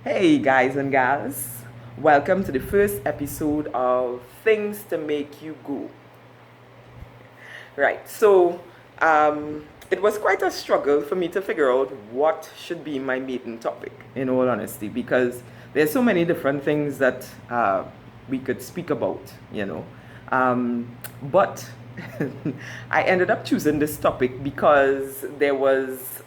Hey guys and gals, welcome to the first episode of Things to Make You Go. Right, it was quite a struggle for me to figure out what should be my maiden topic, in all honesty, because there's so many different things that we could speak about, you know. But I ended up choosing this topic because there was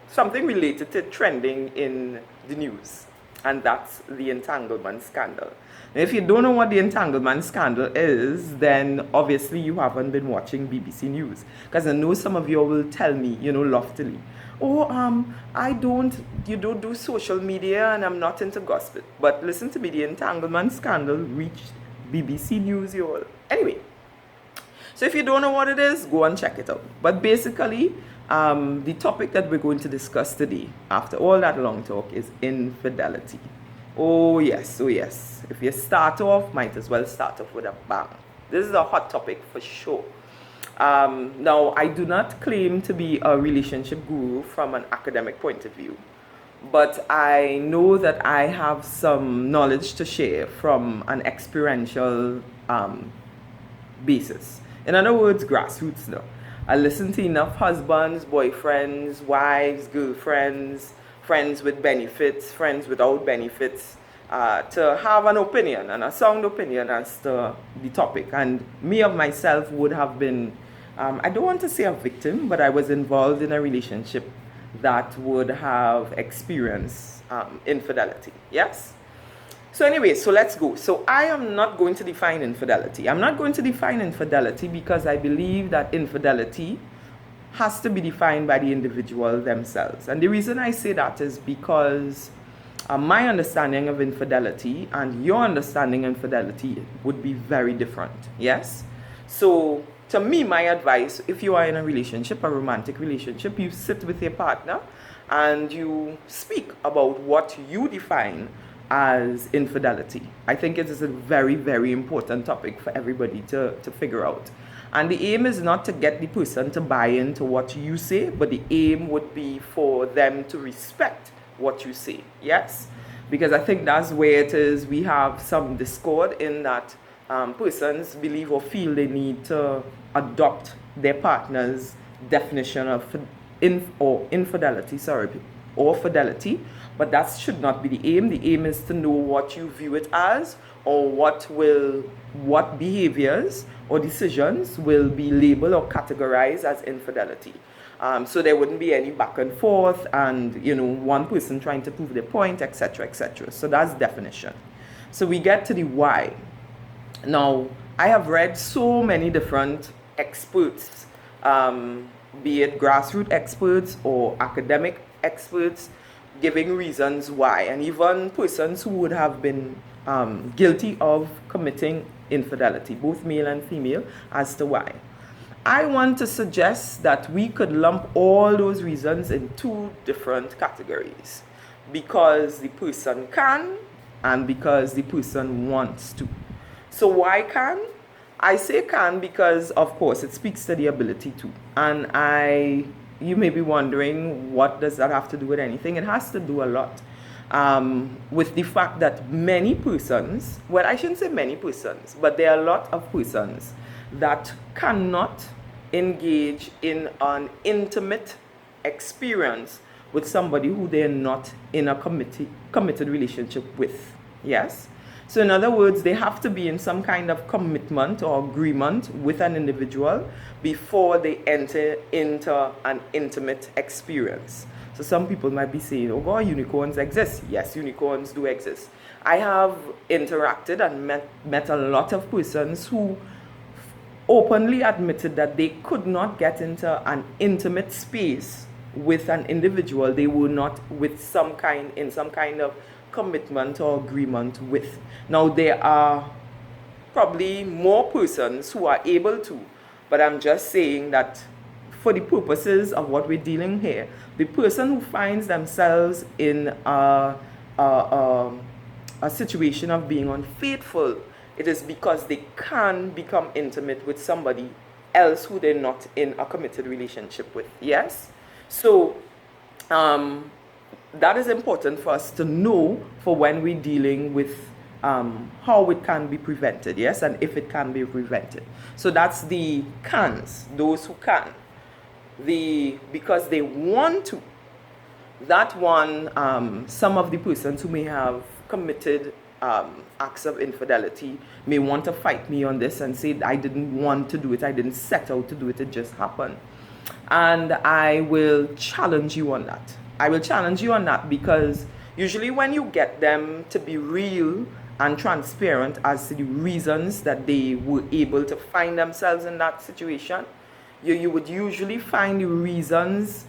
something related to trending in the news, and that's the entanglement scandal. And if you don't know what the entanglement scandal is, then obviously you haven't been watching BBC News. Because I know some of you will tell me, loftily, oh, you don't do social media and I'm not into gossip. But listen to me, the entanglement scandal reached BBC News, you all. Anyway, so if you don't know what it is, go and check it out. But basically, the topic that we're going to discuss today, after all that long talk, is infidelity. Oh yes, oh yes. If you start off, might as well start off with a bang. This is a hot topic for sure. Now, I do not claim to be a relationship guru from an academic point of view, but I know that I have some knowledge to share from an experiential basis. In other words, grassroots now. I listen to enough husbands, boyfriends, wives, girlfriends, friends with benefits, friends without benefits, to have an opinion and a sound opinion as to the topic. And me of myself would have been, I don't want to say a victim, but I was involved in a relationship that would have experienced infidelity. Yes? So anyway, so let's go. So I am not going to define infidelity. I'm not going to define infidelity because I believe that infidelity has to be defined by the individual themselves. And the reason I say that is because my understanding of infidelity and your understanding of infidelity would be very different. Yes? So to me, my advice, if you are in a relationship, a romantic relationship, you sit with your partner and you speak about what you define as infidelity. I think it is a very, very important topic for everybody to figure out. And the aim is not to get the person to buy into what you say, but the aim would be for them to respect what you say. Yes? Because I think that's where it is. We have some discord in that persons believe or feel they need to adopt their partner's definition of infidelity, or fidelity, but that should not be the aim. The aim is to know what you view it as, or what behaviors or decisions will be labeled or categorized as infidelity. So there wouldn't be any back and forth and one person trying to prove their point, etc., etc. So that's definition. So we get to the why. Now, I have read so many different experts, be it grassroots experts or academic experts, giving reasons why, and even persons who would have been guilty of committing infidelity, both male and female, as to why. I want to suggest that we could lump all those reasons in two different categories, because the person can and because the person wants to. So why can? I say can because, of course, it speaks to the ability to. And you may be wondering, what does that have to do with anything? It has to do a lot with the fact that many persons, well, I shouldn't say many persons, but there are a lot of persons that cannot engage in an intimate experience with somebody who they're not in a committed relationship with. Yes? So in other words, they have to be in some kind of commitment or agreement with an individual before they enter into an intimate experience. So some people might be saying, oh God, unicorns exist. Yes, unicorns do exist. I have interacted and met a lot of persons who openly admitted that they could not get into an intimate space with an individual they were not in some kind of commitment or agreement with. Now, there are probably more persons who are able to, but I'm just saying that for the purposes of what we're dealing here, the person who finds themselves in a situation of being unfaithful, it is because they can become intimate with somebody else who they're not in a committed relationship with. Yes? So that is important for us to know for when we're dealing with how it can be prevented, yes, and if it can be prevented. So that's the cans, those who can. Because they want to. That one, some of the persons who may have committed acts of infidelity may want to fight me on this and say, I didn't want to do it, I didn't set out to do it, it just happened. And I will challenge you on that. I will challenge you on that because usually when you get them to be real and transparent as to the reasons that they were able to find themselves in that situation, you would usually find the reasons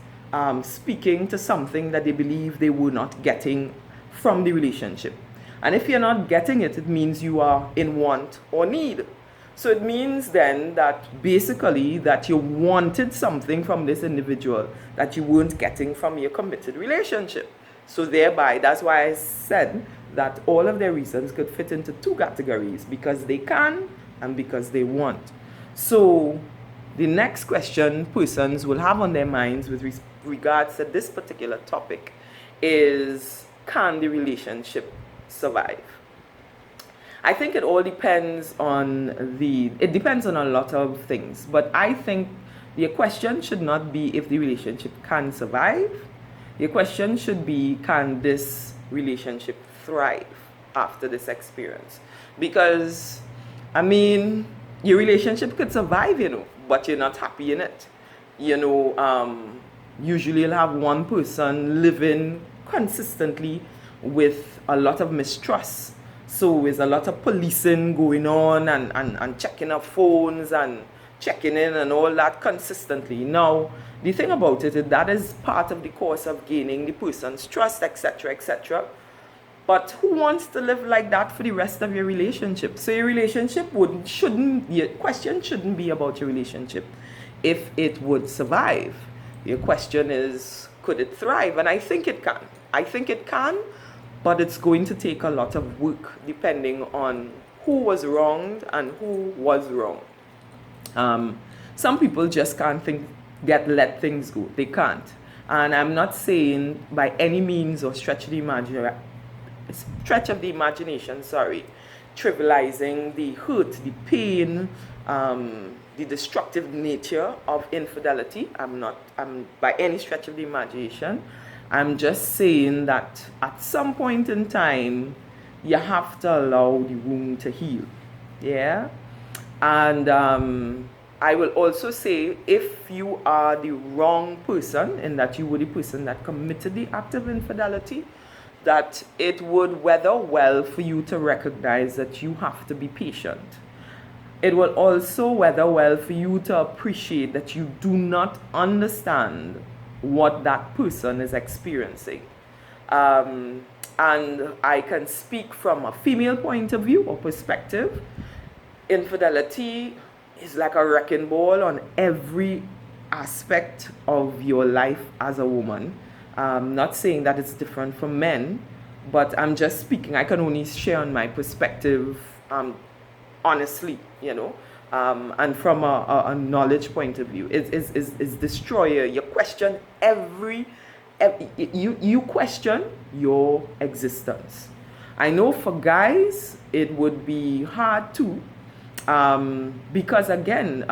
speaking to something that they believe they were not getting from the relationship. And if you're not getting it, it means you are in want or need. So it means then that basically that you wanted something from this individual that you weren't getting from your committed relationship. So thereby, that's why I said that all of their reasons could fit into two categories, because they can and because they want. So the next question persons will have on their minds with regards to this particular topic is, can the relationship survive? I think it all depends on it depends on a lot of things, but I think your question should not be if the relationship can survive. Your question should be, can this relationship thrive after this experience? Because, I mean, your relationship could survive, but you're not happy in it. Usually you'll have one person living consistently with a lot of mistrust. So there's a lot of policing going on and checking up phones and checking in and all that consistently. Now, the thing about it is that is part of the course of gaining the person's trust, etc., etc. But who wants to live like that for the rest of your relationship? So your question shouldn't be about your relationship if it would survive. Your question is, could it thrive? And I think it can. I think it can, but it's going to take a lot of work depending on who was wronged and who was wrong. Some people just can't let things go. They can't. And I'm not saying by any means or stretch of the imagination, trivializing the hurt, the pain, the destructive nature of infidelity. I'm by any stretch of the imagination. I'm just saying that at some point in time, you have to allow the wound to heal. Yeah? And I will also say, if you are the wrong person, and that you were the person that committed the act of infidelity, that it would weather well for you to recognize that you have to be patient. It will also weather well for you to appreciate that you do not understand what that person is experiencing. And I can speak from a female point of view or perspective. Infidelity is like a wrecking ball on every aspect of your life as a woman. I'm not saying that it's different from men, but I'm just speaking. I can only share on my perspective, honestly, and from a knowledge point of view. It's destroyer. You question you question your existence. I know for guys, it would be hard too, because again,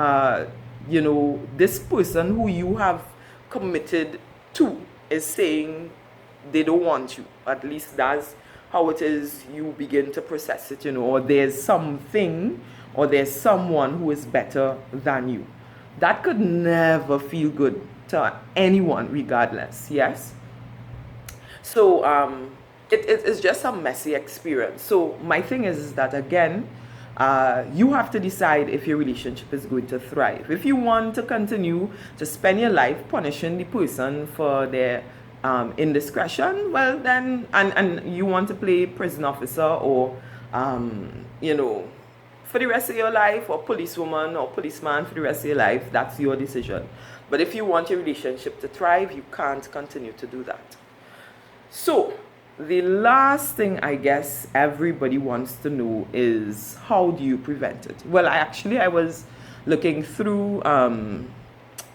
this person who you have committed to is saying they don't want you. At least that's how it is you begin to process it, or there's something or there's someone who is better than you. That could never feel good to anyone regardless, yes? So it's just a messy experience. So my thing is that, again, you have to decide if your relationship is going to thrive. If you want to continue to spend your life punishing the person for their indiscretion, well then, and you want to play prison officer or, for the rest of your life, or policewoman or policeman for the rest of your life, that's your decision. But if you want your relationship to thrive, you can't continue to do that. So, the last thing I guess everybody wants to know is, how do you prevent it? Well, I was looking through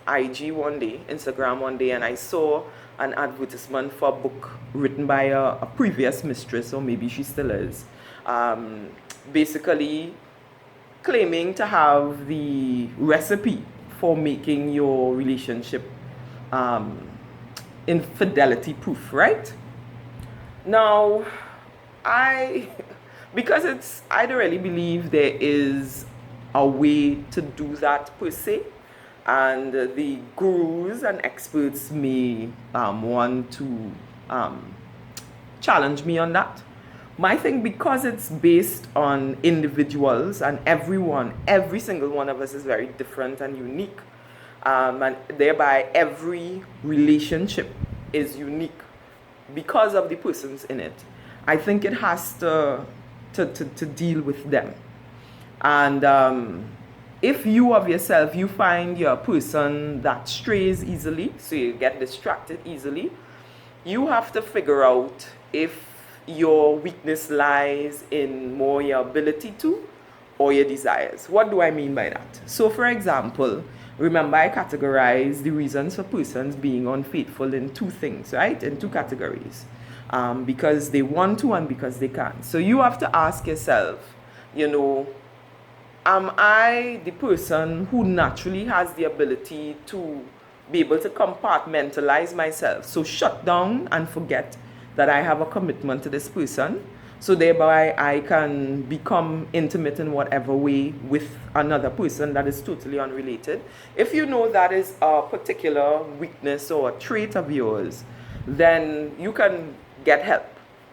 IG one day, Instagram one day, and I saw an advertisement for a book written by a previous mistress, or maybe she still is, basically claiming to have the recipe for making your relationship infidelity proof, right? Now, because I don't really believe there is a way to do that per se, and the gurus and experts may want to challenge me on that. My thing, because it's based on individuals, and every single one of us is very different and unique, and thereby every relationship is unique because of the persons in it. I think it has to deal with them. And if you of yourself, you find you're a person that strays easily, so you get distracted easily, you have to figure out if your weakness lies in more your ability to or your desires. What do I mean by that? So for example, remember I categorize the reasons for persons being unfaithful in two things, right? In two categories. Because they want to and because they can. So you have to ask yourself, am I the person who naturally has the ability to be able to compartmentalize myself? So shut down and forget that I have a commitment to this person. So thereby I can become intimate in whatever way with another person that is totally unrelated. If you know that is a particular weakness or a trait of yours, then you can get help,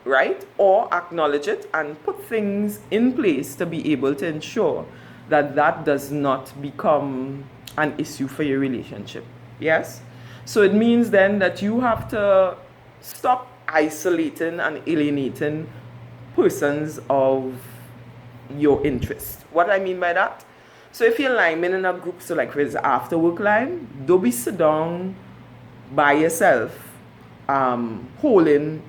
right? Or acknowledge it and put things in place to be able to ensure that that does not become an issue for your relationship. Yes? So it means then that you have to stop isolating and alienating persons of your interest. What I mean by that? So if you're liming in a group, so like for example, after work line, don't be sit down by yourself holding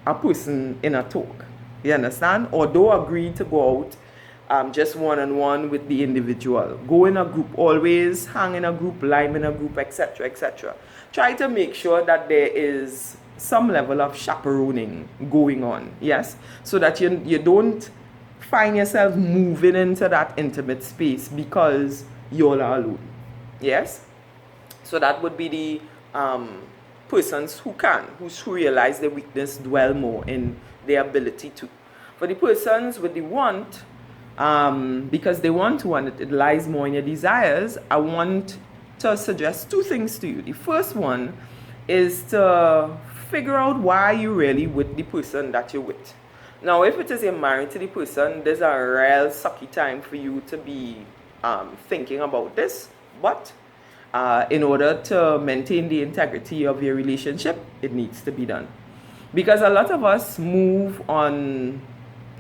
a person in a talk. You understand? Or don't agree to go out just one-on-one with the individual. Go in a group, always hang in a group, lime in a group, etc., etc. Try to make sure that there is some level of chaperoning going on, yes? So that you don't find yourself moving into that intimate space because you're alone, yes? So that would be the persons who realize their weakness, dwell more in their ability to. For the persons with the want, because they want to and it lies more in your desires, I want to suggest two things to you. The first one is to figure out why you're really with the person that you're with. Now, if it is you're married to the person, there's a real sucky time for you to be thinking about this, but in order to maintain the integrity of your relationship, it needs to be done. Because a lot of us move on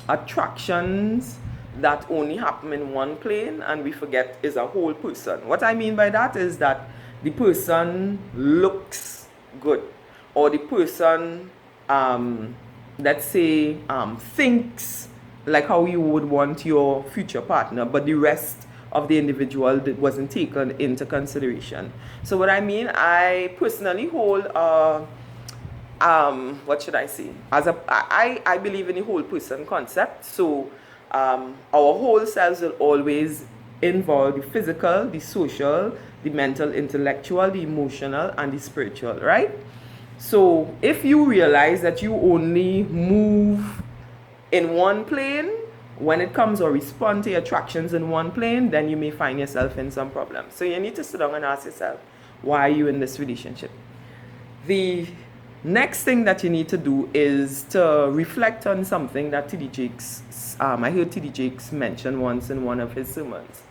attractions that only happen in one plane and we forget is a whole person. What I mean by that is that the person looks good, or the person, let's say, thinks like how you would want your future partner, but the rest of the individual that wasn't taken into consideration. So what I mean, I personally hold what should I say? I believe in the whole person concept. So our whole selves will always involve the physical, the social, the mental, intellectual, the emotional, and the spiritual, right? So if you realize that you only move in one plane, when it comes or respond to your attractions in one plane, then you may find yourself in some problems. So you need to sit down and ask yourself, why are you in this relationship? The next thing that you need to do is to reflect on something that T.D. Jakes, I heard T.D. Jakes mention once in one of his sermons.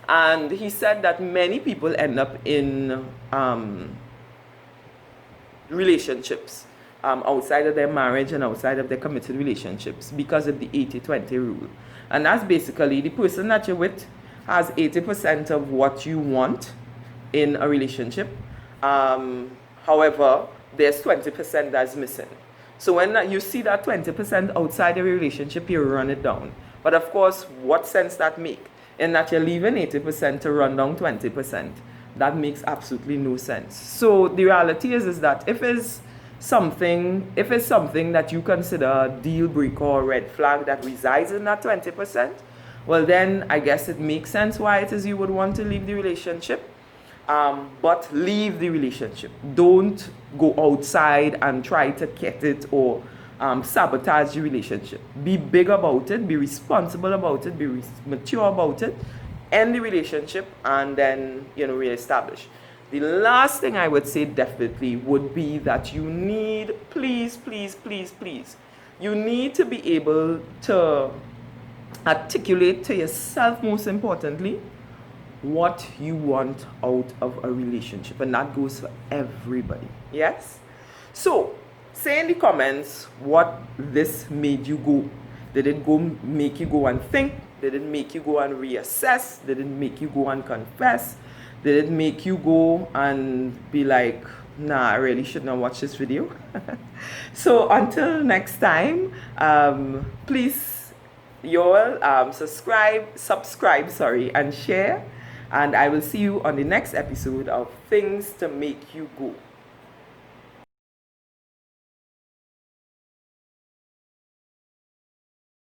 And he said that many people end up in relationships outside of their marriage and outside of their committed relationships because of the 80-20 rule. And that's basically the person that you're with has 80% of what you want in a relationship. However, there's 20% that's missing. So when you see that 20% outside of your relationship, you run it down. But of course, what sense that make? In that you're leaving 80% to run down 20%. That makes absolutely no sense. So the reality is that if it's something that you consider a deal breaker or red flag that resides in that 20%, well then I guess it makes sense why it is you would want to leave the relationship. But leave the relationship. Don't go outside and try to get it or sabotage the relationship. Be big about it, be responsible about it, be mature about it, end the relationship, and then reestablish. The last thing I would say definitely would be that you need, please, please, please, please, you need to be able to articulate to yourself, most importantly, what you want out of a relationship. And that goes for everybody. Yes? So, say in the comments what this made you go. Did it make you go and think? Did it make you go and reassess? Did it make you go and confess? Did it make you go and be like, nah, I really should not watch this video? So until next time, please, you all subscribe, and share. And I will see you on the next episode of Things to Make You Go.